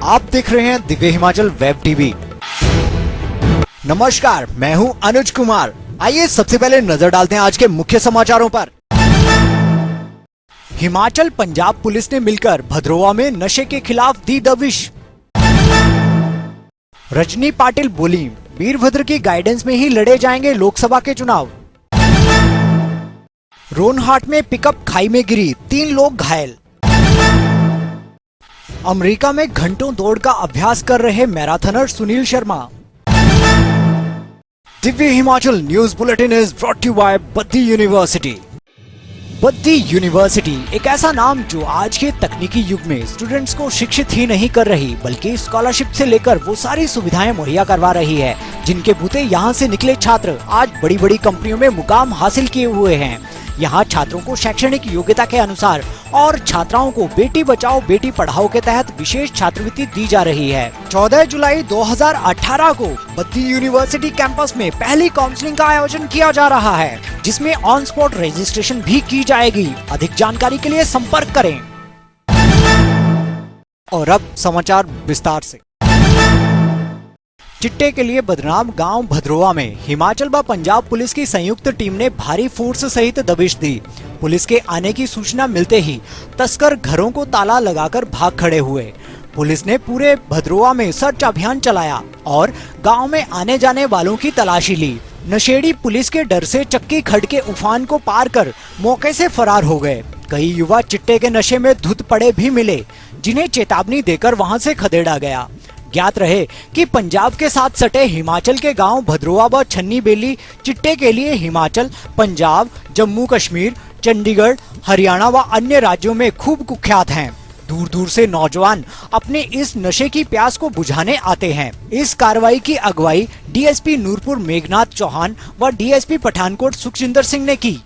आप देख रहे हैं दिव्य हिमाचल वेब टीवी। नमस्कार, मैं हूं अनुज कुमार। आइए सबसे पहले नजर डालते हैं आज के मुख्य समाचारों पर। हिमाचल पंजाब पुलिस ने मिलकर भद्रोवा में नशे के खिलाफ दी दबिश। रजनी पाटिल बोली, वीरभद्र की गाइडेंस में ही लड़े जाएंगे लोकसभा के चुनाव। रोनहाट में पिकअप खाई में गिरी, 3 लोग घायल। अमेरिका में घंटों दौड़ का अभ्यास कर रहे marathoner Sunil Sharma. Divya Himachal news bulletin is brought to you by Baddi university. Baddi university एक ऐसा नाम जो आज के तकनीकी युग में स्टूडेंट्स को शिक्षित ही नहीं कर रही बल्कि स्कॉलरशिप से लेकर वो सारी सुविधाएं मुहैया करवा रही है जिनके बूते यहाँ से निकले छात्र आज बड़ी बड़ी कंपनियों में मुकाम हासिल किए हुए हैं। यहाँ छात्रों को शैक्षणिक योग्यता के अनुसार और छात्राओं को बेटी बचाओ बेटी पढ़ाओ के तहत विशेष छात्रवृत्ति दी जा रही है। 14 जुलाई 2018 को बद्दी यूनिवर्सिटी कैंपस में पहली काउंसलिंग का आयोजन किया जा रहा है जिसमें ऑन स्पॉट रजिस्ट्रेशन भी की जाएगी। अधिक जानकारी के लिए संपर्क करें। और अब समाचार विस्तार से। चिट्टे के लिए बदनाम गांव भद्रोवा में हिमाचल व पंजाब पुलिस की संयुक्त टीम ने भारी फोर्स सहित दबिश दी। पुलिस के आने की सूचना मिलते ही तस्कर घरों को ताला लगाकर भाग खड़े हुए। पुलिस ने पूरे भद्रोवा में सर्च अभियान चलाया और गांव में आने जाने वालों की तलाशी ली। नशेड़ी पुलिस के डर से चक्की खड्ड के उफान को पार कर मौके से फरार हो गए। कई युवा चिट्टे के नशे में धुत पड़े भी मिले जिन्हें चेतावनी देकर वहां से खदेड़ा गया। ज्ञात रहे कि पंजाब के साथ सटे हिमाचल के गांव भद्रोवा व छन्नी बेली चिट्टे के लिए हिमाचल, पंजाब, जम्मू कश्मीर, चंडीगढ़, हरियाणा व अन्य राज्यों में खूब कुख्यात हैं। दूर दूर से नौजवान अपने इस नशे की प्यास को बुझाने आते हैं। इस कार्रवाई की अगुवाई डीएसपी नूरपुर मेघनाथ चौहान व डीएसपी पठानकोट सुखजिंदर सिंह ने की।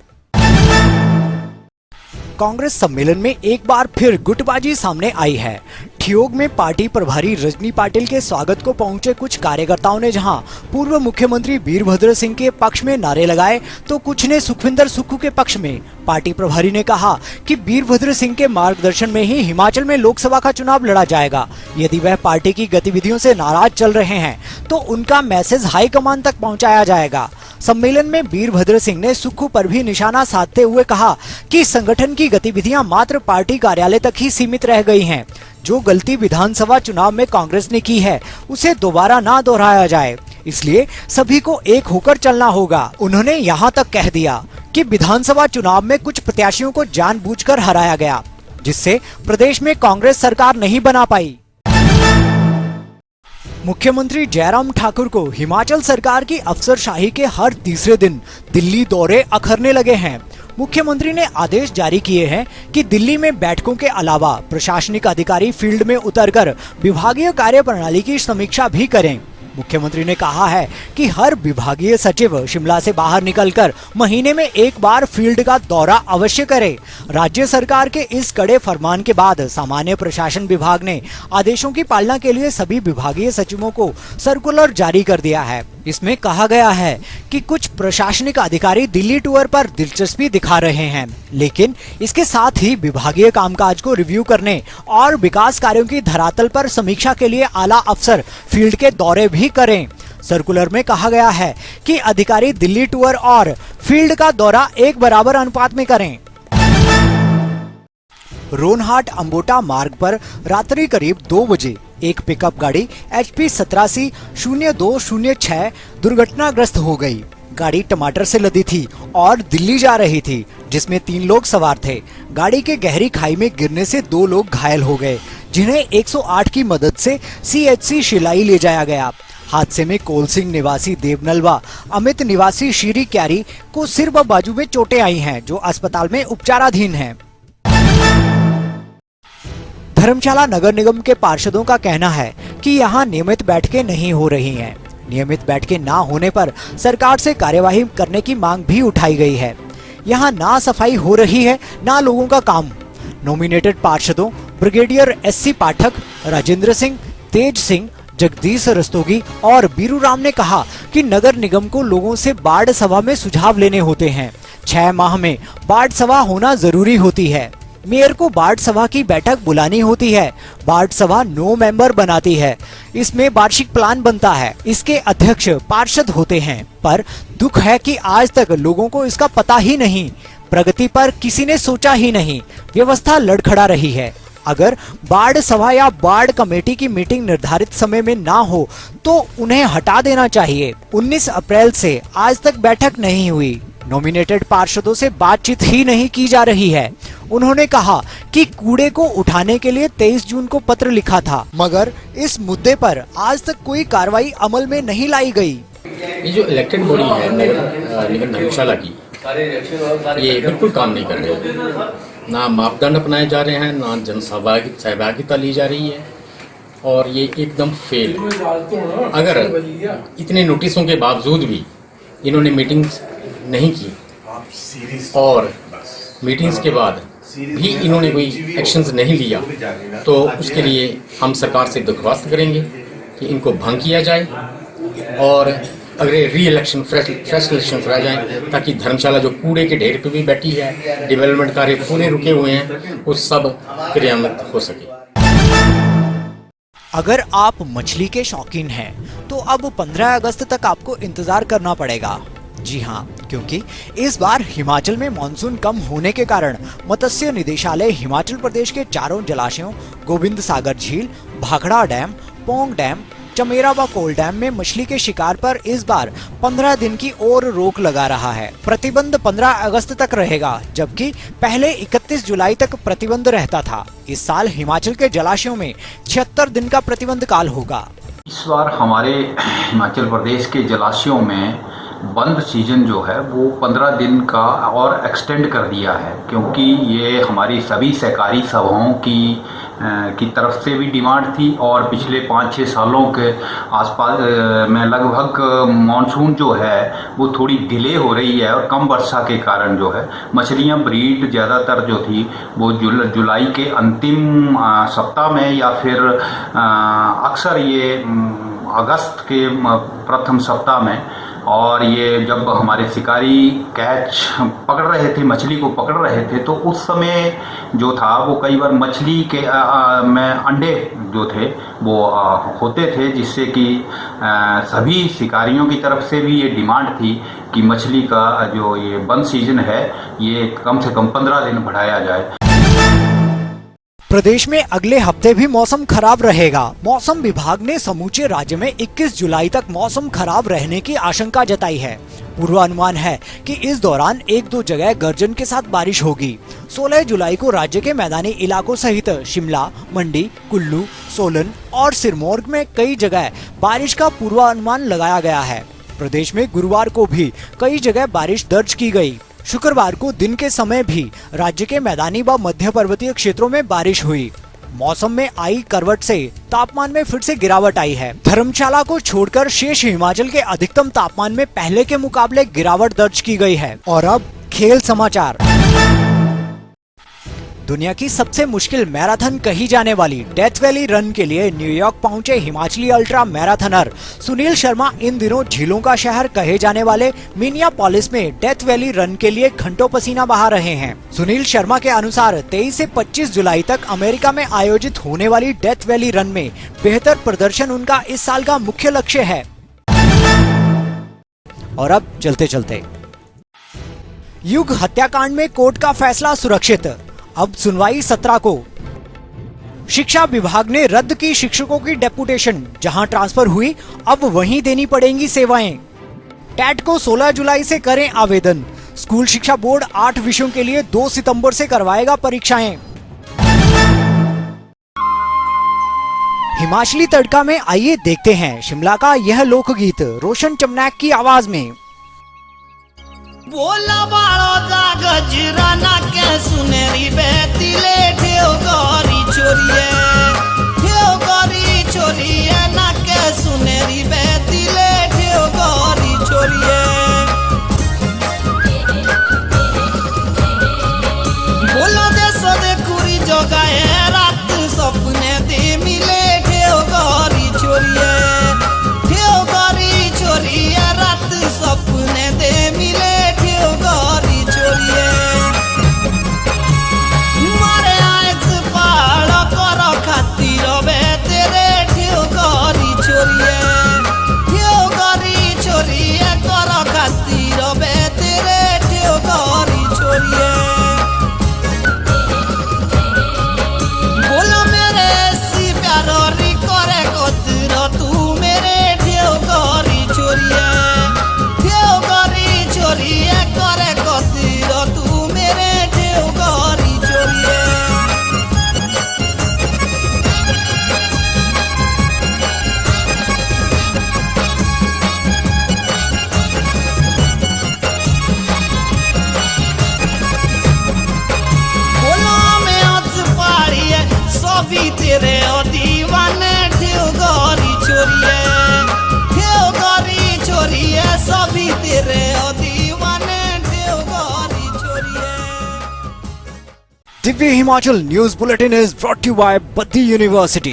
कांग्रेस सम्मेलन में एक बार फिर गुटबाजी सामने आई है। ठियोग में पार्टी प्रभारी रजनी पाटिल के स्वागत को पहुंचे कुछ कार्यकर्ताओं ने जहां पूर्व मुख्यमंत्री वीरभद्र सिंह के पक्ष में नारे लगाए तो कुछ ने सुखविंदर सुक्खू के पक्ष में। पार्टी प्रभारी ने कहा कि वीरभद्र सिंह के मार्गदर्शन में ही हिमाचल में लोकसभा का चुनाव लड़ा जाएगा। यदि वह पार्टी की गतिविधियों से नाराज चल रहे हैं तो उनका मैसेज हाईकमान तक पहुँचाया जाएगा। सम्मेलन में वीरभद्र सिंह ने सुक्खू पर भी निशाना साधते हुए कहा कि संगठन की गतिविधियां मात्र पार्टी कार्यालय तक ही सीमित रह गई हैं। जो गलती विधानसभा चुनाव में कांग्रेस ने की है उसे दोबारा ना दोहराया जाए, इसलिए सभी को एक होकर चलना होगा। उन्होंने यहाँ तक कह दिया कि विधानसभा चुनाव में कुछ प्रत्याशियों को जानबूझकर हराया गया जिससे प्रदेश में कांग्रेस सरकार नहीं बना पाई। मुख्यमंत्री जयराम ठाकुर को हिमाचल सरकार की अफसरशाही के हर तीसरे दिन दिल्ली दौरे अखरने लगे हैं। मुख्यमंत्री ने आदेश जारी किए हैं कि दिल्ली में बैठकों के अलावा प्रशासनिक अधिकारी फील्ड में उतरकर विभागीय कार्य प्रणाली की समीक्षा भी करें। मुख्यमंत्री ने कहा है कि हर विभागीय सचिव शिमला से बाहर निकलकर महीने में एक बार फील्ड का दौरा अवश्य करे। राज्य सरकार के इस कड़े फरमान के बाद सामान्य प्रशासन विभाग ने आदेशों की पालना के लिए सभी विभागीय सचिवों को सर्कुलर जारी कर दिया है। इसमें कहा गया है कि कुछ प्रशासनिक अधिकारी दिल्ली टूर पर दिलचस्पी दिखा रहे हैं, लेकिन इसके साथ ही विभागीय कामकाज को रिव्यू करने और विकास कार्यों की धरातल पर समीक्षा के लिए आला अफसर फील्ड के दौरे भी करें। सर्कुलर में कहा गया है कि अधिकारी दिल्ली टूर और फील्ड का दौरा एक बराबर अनुपात में करें। रोनहाट अंबोटा मार्ग पर रात्रि करीब 2 बजे एक पिकअप गाड़ी HP 870206 दुर्घटनाग्रस्त हो गई। गाड़ी टमाटर से लदी थी और दिल्ली जा रही थी जिसमें 3 लोग सवार थे। गाड़ी के गहरी खाई में गिरने से 2 लोग घायल हो गए जिन्हें 108 की मदद से CHC शिलाई ले जाया गया। हादसे में कोल सिंह निवासी देवनल व अमित निवासी शीरी क्यारी को सिर व बाजू में चोटें आई हैं जो अस्पताल में उपचाराधीन हैं। धर्मशाला नगर निगम के पार्षदों का कहना है कि यहाँ नियमित बैठकें नहीं हो रही हैं। नियमित बैठकें ना होने पर सरकार से कार्यवाही करने की मांग भी उठाई गई है। यहाँ ना सफाई हो रही है ना लोगों का काम। नॉमिनेटेड पार्षदों ब्रिगेडियर SC पाठक, राजेंद्र सिंह, तेज सिंह, जगदीश रस्तोगी और बीरू राम ने कहा कि नगर निगम को लोगों से वार्ड सभा में सुझाव लेने होते हैं। 6 माह में वार्ड सभा होना जरूरी होती है। मेयर को वार्ड सभा की बैठक बुलानी होती है। वार्ड सभा 9 मेंबर बनाती है। इसमें वार्षिक प्लान बनता है। इसके अध्यक्ष पार्षद होते हैं। पर दुख है कि आज तक लोगों को इसका पता ही नहीं। प्रगति पर किसी ने सोचा ही नहीं। व्यवस्था लड़खड़ा रही है। अगर वार्ड सभा या वार्ड कमेटी की मीटिंग निर्धारित समय में ना हो तो उन्हें हटा देना चाहिए। 19 अप्रैल से आज तक बैठक नहीं हुई। नॉमिनेटेड पार्षदों से बातचीत ही नहीं की जा रही है। उन्होंने कहा कि कूड़े को उठाने के लिए 23 जून को पत्र लिखा था, मगर इस मुद्दे पर आज तक कोई कार्रवाई अमल में नहीं लाई गई। ये जो इलेक्टेड बॉडी है नगर निगम धर्मशाला की, ये बिल्कुल काम नहीं कर रही। ना मापदंड अपनाए जा रहे हैं, ना जन सहभागिता ली जा रही है, और ये एकदम फेल। अगर इतने नोटिसों के बावजूद भी इन्होंने मीटिंग्स नहीं की और मीटिंग्स के बाद भी इन्होंने कोई एक्शंस नहीं लिया, तो उसके लिए हम सरकार से दरख्वास्त करेंगे कि इनको भंग किया जाए और अगर री इलेक्शन फ्रेश इलेक्शन कराए जाए, ताकि धर्मशाला जो कूड़े के ढेर पे भी बैठी है, डेवलपमेंट कार्य पूरे रुके हुए हैं, वो सब क्रियान्वित हो सके। अगर आप मछली के शौकीन हैं तो अब 15 अगस्त तक आपको इंतजार करना पड़ेगा। जी हाँ, क्योंकि इस बार हिमाचल में मानसून कम होने के कारण मत्स्य निदेशालय हिमाचल प्रदेश के चारों जलाशयों गोविंद सागर झील, भाखड़ा डैम, पोंग डैम, चमेरा व कोल डैम में मछली के शिकार पर इस बार 15 दिन की और रोक लगा रहा है। प्रतिबंध 15 अगस्त तक रहेगा, जबकि पहले 31 जुलाई तक प्रतिबंध रहता था। इस साल हिमाचल के जलाशयों में 76 दिन का प्रतिबंध काल होगा। इस बार हमारे हिमाचल प्रदेश के जलाशयों में बंद सीजन जो है वो 15 दिन का और एक्सटेंड कर दिया है, क्योंकि ये हमारी सभी सहकारी सभाओं की तरफ से भी डिमांड थी और पिछले 5-6 सालों के आसपास में लगभग मानसून जो है वो थोड़ी डिले हो रही है और कम वर्षा के कारण जो है मछलियां ब्रीड ज़्यादातर जो थी वो जुलाई के अंतिम सप्ताह में या फिर अक्सर ये अगस्त के प्रथम सप्ताह में, और ये जब हमारे शिकारी कैच पकड़ रहे थे, मछली को पकड़ रहे थे, तो उस समय जो था वो कई बार मछली के में अंडे जो थे वो होते थे, जिससे कि सभी शिकारियों की तरफ से भी ये डिमांड थी कि मछली का जो ये बंद सीजन है ये कम से कम 15 दिन बढ़ाया जाए। प्रदेश में अगले हफ्ते भी मौसम खराब रहेगा। मौसम विभाग ने समूचे राज्य में 21 जुलाई तक मौसम खराब रहने की आशंका जताई है। पूर्वानुमान है कि इस दौरान 1-2 जगह गर्जन के साथ बारिश होगी। 16 जुलाई को राज्य के मैदानी इलाकों सहित शिमला, मंडी, कुल्लू, सोलन और सिरमौर में कई जगह बारिश का पूर्वानुमान लगाया गया है। प्रदेश में गुरुवार को भी कई जगह बारिश दर्ज की गई। शुक्रवार को दिन के समय भी राज्य के मैदानी व मध्य पर्वतीय क्षेत्रों में बारिश हुई। मौसम में आई करवट से तापमान में फिर से गिरावट आई है। धर्मशाला को छोड़कर शेष हिमाचल के अधिकतम तापमान में पहले के मुकाबले गिरावट दर्ज की गई है। और अब खेल समाचार। दुनिया की सबसे मुश्किल मैराथन कही जाने वाली डेथ वैली रन के लिए न्यूयॉर्क पहुंचे हिमाचली अल्ट्रा मैराथनर सुनील शर्मा इन दिनों झीलों का शहर कहे जाने वाले मिनियापोलिस में डेथ वैली रन के लिए घंटों पसीना बहा रहे हैं। सुनील शर्मा के अनुसार 23 से 25 जुलाई तक अमेरिका में आयोजित होने वाली डेथ वैली रन में बेहतर प्रदर्शन उनका इस साल का मुख्य लक्ष्य है। और अब चलते चलते युग हत्याकांड में कोर्ट का फैसला सुरक्षित। अब सुनवाई 17 को। शिक्षा विभाग ने रद्द की शिक्षकों की डेपुटेशन, जहां ट्रांसफर हुई अब वहीं देनी पड़ेंगी सेवाएं। टेट को 16 जुलाई से करें आवेदन। स्कूल शिक्षा बोर्ड 8 विषयों के लिए 2 सितंबर से करवाएगा परीक्षाएं। हिमाचली तड़का में आइए देखते हैं शिमला का यह लोकगीत रोशन चमनैक की आवाज में। बोला बाड़ो दा गजरा ना के सुनेरी बेती ले ठेव गौरी छोरिए ना के सुनेरी बेती ले ठेव गौरी छोरिए। बोला दे सदे कुरी जोगाए रात सपने दे मिले ठेव गौरी छोरिए रात सपने दे मिले गौरी छोरिए। Divya Himachal news bulletin is brought you by Baddi university.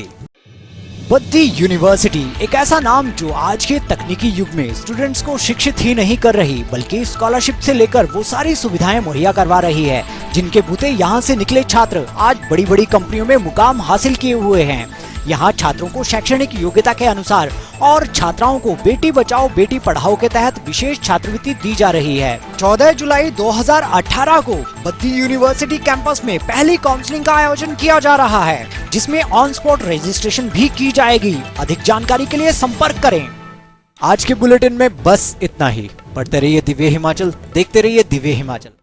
Baddi university एक ऐसा नाम जो आज के तकनीकी युग में स्टूडेंट्स को शिक्षित ही नहीं कर रही बल्कि स्कॉलरशिप से लेकर वो सारी सुविधाएं मुहैया करवा रही है जिनके बूते यहाँ से निकले छात्र आज बड़ी बड़ी कंपनियों में मुकाम हासिल किए हुए हैं। यहाँ छात्रों को शैक्षणिक योग्यता के अनुसार और छात्राओं को बेटी बचाओ बेटी पढ़ाओ के तहत विशेष छात्रवृत्ति दी जा रही है। 14 जुलाई 2018 को बद्दी यूनिवर्सिटी कैंपस में पहली काउंसलिंग का आयोजन किया जा रहा है जिसमें ऑन स्पॉट रजिस्ट्रेशन भी की जाएगी। अधिक जानकारी के लिए संपर्क करें। आज के बुलेटिन में बस इतना ही। पढ़ते रहिए दिव्य हिमाचल, देखते रहिए दिव्य हिमाचल।